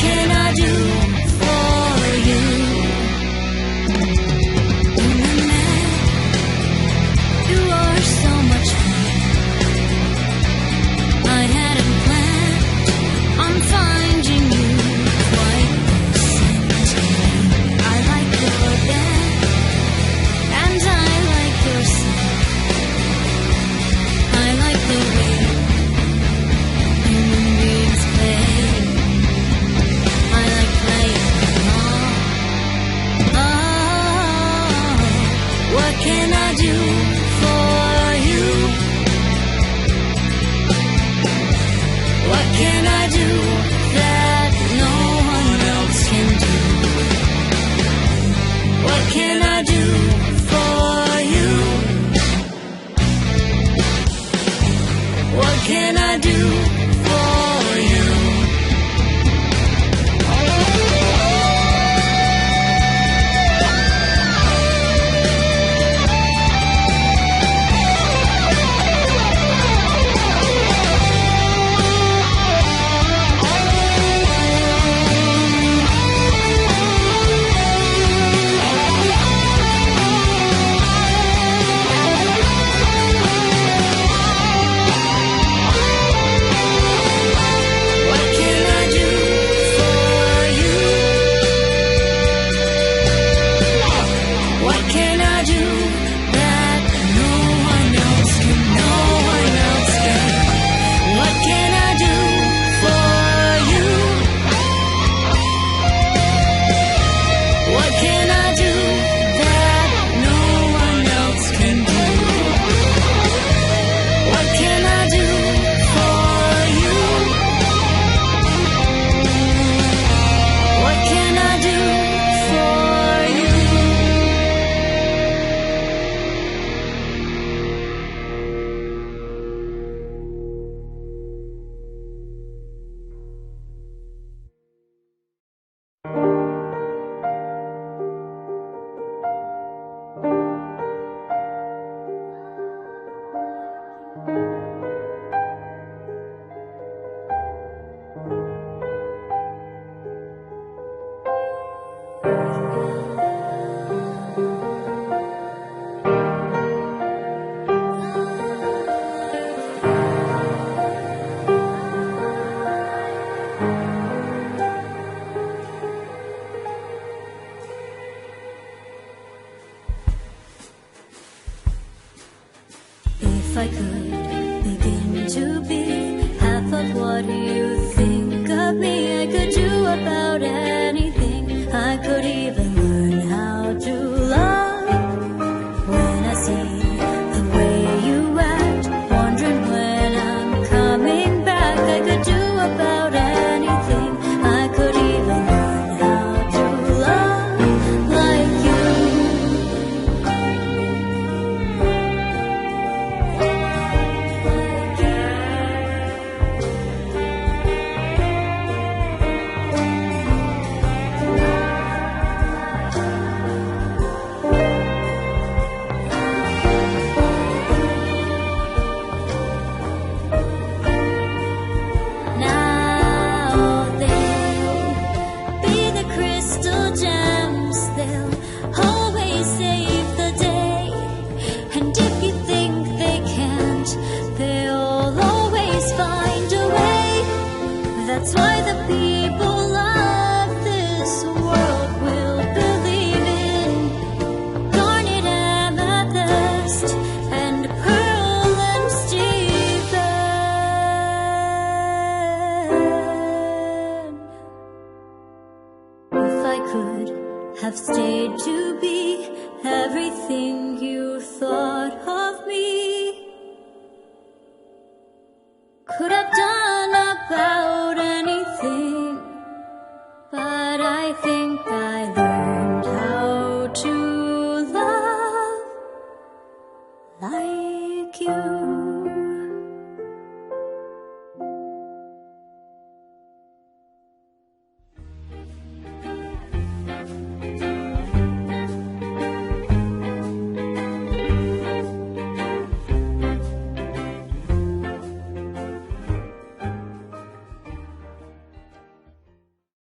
can I do for you? You are so much fun. I hadn't planned on finding you quite this time. I like your bed, and I like your son. I like the way human beings play. I like playing along. Oh, what can I do for you? What can I do that no one else can do? What can I do for you? What can I do for you? If I could begin to be half of what you think of me, I could do about anything. I could even learn how to love. When I see the way you act, wondering when I'm coming back, I could do about anything. I could even learn how to love like you. That's why the people of this world will believe in garnet, amethyst, and pearl and Stephen. If I could have stayed to be everything you thought of me, could have done about anything, but I think I learned how to love like you.